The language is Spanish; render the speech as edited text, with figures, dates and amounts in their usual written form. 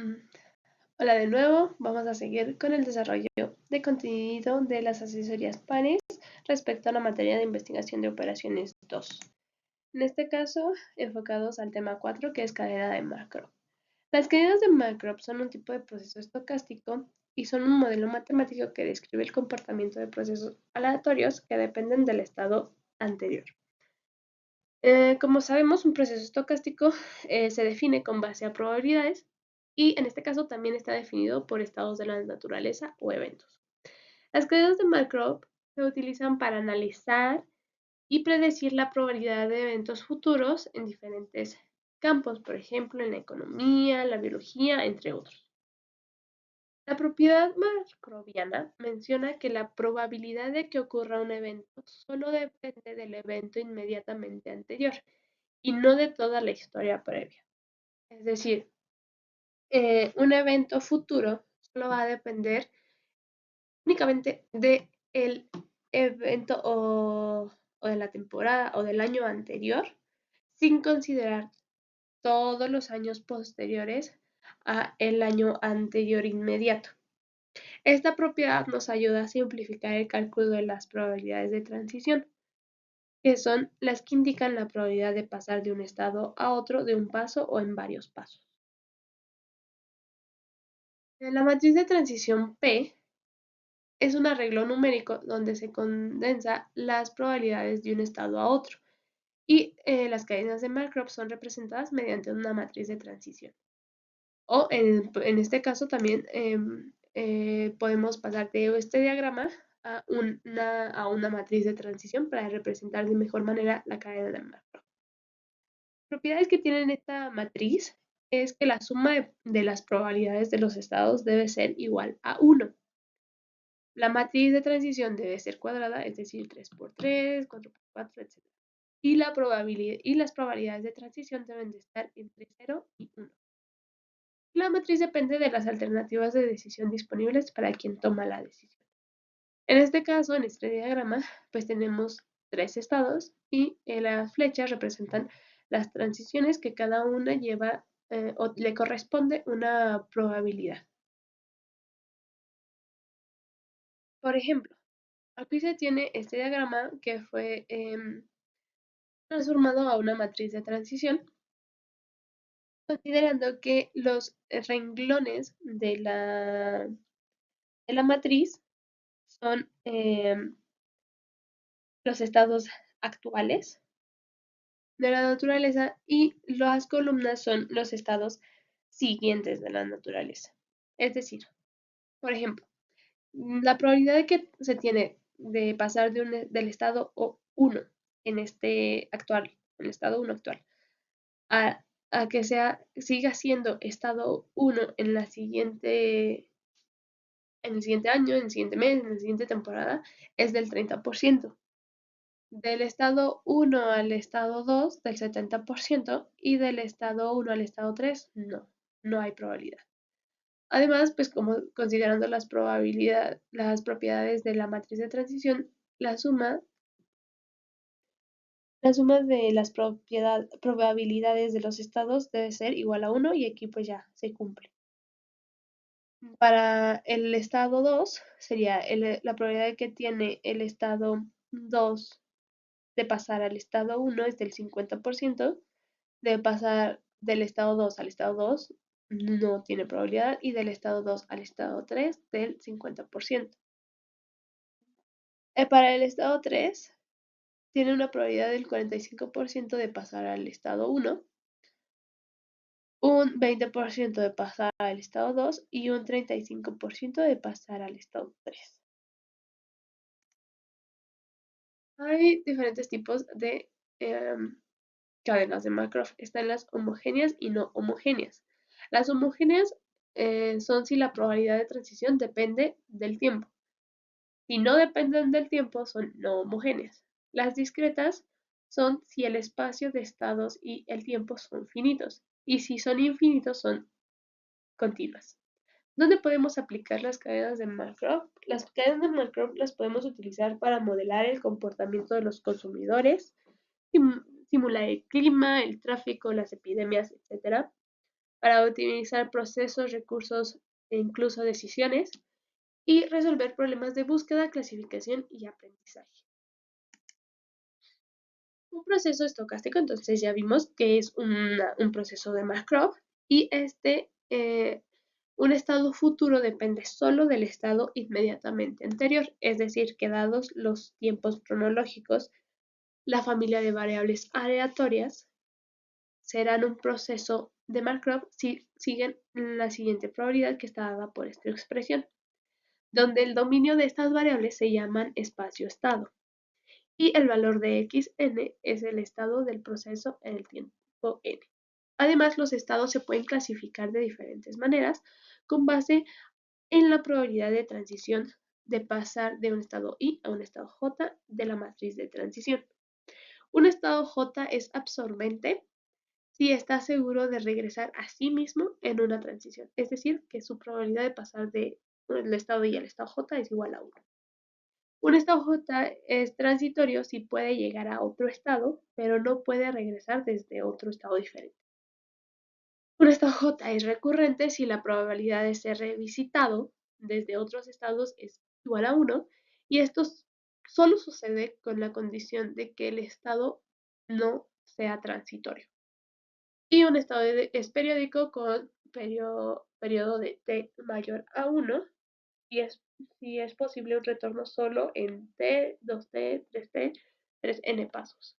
Mm, Hola de nuevo, vamos a seguir con el desarrollo de contenido de las asesorías PANIS respecto a la materia de investigación de operaciones 2. En este caso, enfocados al tema 4, que es cadena de Markov. Las cadenas de Markov son un tipo de proceso estocástico y son un modelo matemático que describe el comportamiento de procesos aleatorios que dependen del estado anterior. Como sabemos, un proceso estocástico se define con base a probabilidades y en este caso también está definido por estados de la naturaleza o eventos. Las cadenas de Markov se utilizan para analizar y predecir la probabilidad de eventos futuros en diferentes campos, por ejemplo, en la economía, la biología, entre otros. La propiedad markoviana menciona que la probabilidad de que ocurra un evento solo depende del evento inmediatamente anterior y no de toda la historia previa. Es decir, un evento futuro solo va a depender únicamente del evento o de la temporada o del año anterior, sin considerar todos los años posteriores a el año anterior inmediato. Esta propiedad nos ayuda a simplificar el cálculo de las probabilidades de transición, que son las que indican la probabilidad de pasar de un estado a otro de un paso o en varios pasos. La matriz de transición P es un arreglo numérico donde se condensa las probabilidades de un estado a otro y las cadenas de Markov son representadas mediante una matriz de transición. O en este caso también podemos pasar de este diagrama a una matriz de transición para representar de mejor manera la cadena de Markov. Propiedades que tienen esta matriz es que la suma de las probabilidades de los estados debe ser igual a 1. La matriz de transición debe ser cuadrada, es decir, 3 por 3, 4 por 4, etc. Y las probabilidades de transición deben de estar entre 0 y 1. La matriz depende de las alternativas de decisión disponibles para quien toma la decisión. En este caso, en este diagrama, pues tenemos 3 estados y las flechas representan las transiciones que cada una lleva o le corresponde una probabilidad. Por ejemplo, aquí se tiene este diagrama que fue transformado a una matriz de transición, considerando que los renglones de la matriz son los estados actuales de la naturaleza y las columnas son los estados siguientes de la naturaleza. Es decir, por ejemplo, la probabilidad de que se tiene de pasar del estado 1 en este actual, en el estado 1 actual, a, a que siga siendo estado 1 en en el siguiente año, en el siguiente mes, en la siguiente temporada, es del 30%. Del estado 1 al estado 2 del 70% y del estado 1 al estado 3 no hay probabilidad. Además, pues como considerando las propiedades de la matriz de transición, la suma de las probabilidades de los estados debe ser igual a 1 y aquí pues ya se cumple. Para el estado 2 sería la probabilidad que tiene el estado 2 de pasar al estado 1 es del 50%, de pasar del estado 2 al estado 2 no tiene probabilidad y del estado 2 al estado 3 del 50%. Para el estado 3 tiene una probabilidad del 45% de pasar al estado 1, un 20% de pasar al estado 2 y un 35% de pasar al estado 3. Hay diferentes tipos de cadenas de Markov. Están las homogéneas y no homogéneas. Las homogéneas son si la probabilidad de transición depende del tiempo. Si no dependen del tiempo, son no homogéneas. Las discretas son si el espacio de estados y el tiempo son finitos. Y si son infinitos, son continuas. ¿Dónde podemos aplicar las cadenas de Markov? Las cadenas de Markov las podemos utilizar para modelar el comportamiento de los consumidores, simular el clima, el tráfico, las epidemias, etc. para optimizar procesos, recursos e incluso decisiones y resolver problemas de búsqueda, clasificación y aprendizaje. Un proceso estocástico, entonces ya vimos que es un proceso de Markov y un estado futuro depende solo del estado inmediatamente anterior, es decir, que dados los tiempos cronológicos, la familia de variables aleatorias serán un proceso de Markov si siguen la siguiente probabilidad que está dada por esta expresión, donde el dominio de estas variables se llaman espacio-estado y el valor de xn es el estado del proceso en el tiempo n. Además, los estados se pueden clasificar de diferentes maneras con base en la probabilidad de transición de pasar de un estado I a un estado J de la matriz de transición. Un estado J es absorbente si está seguro de regresar a sí mismo en una transición, es decir, que su probabilidad de pasar del estado I al estado J es igual a 1. Un estado J es transitorio si puede llegar a otro estado, pero no puede regresar desde otro estado diferente. Un estado J es recurrente si la probabilidad de ser revisitado desde otros estados es igual a 1 y esto solo sucede con la condición de que el estado no sea transitorio. Y un estado es periódico con periodo de t mayor a 1 y si es posible un retorno solo en t, 2t, 3t, 3n pasos.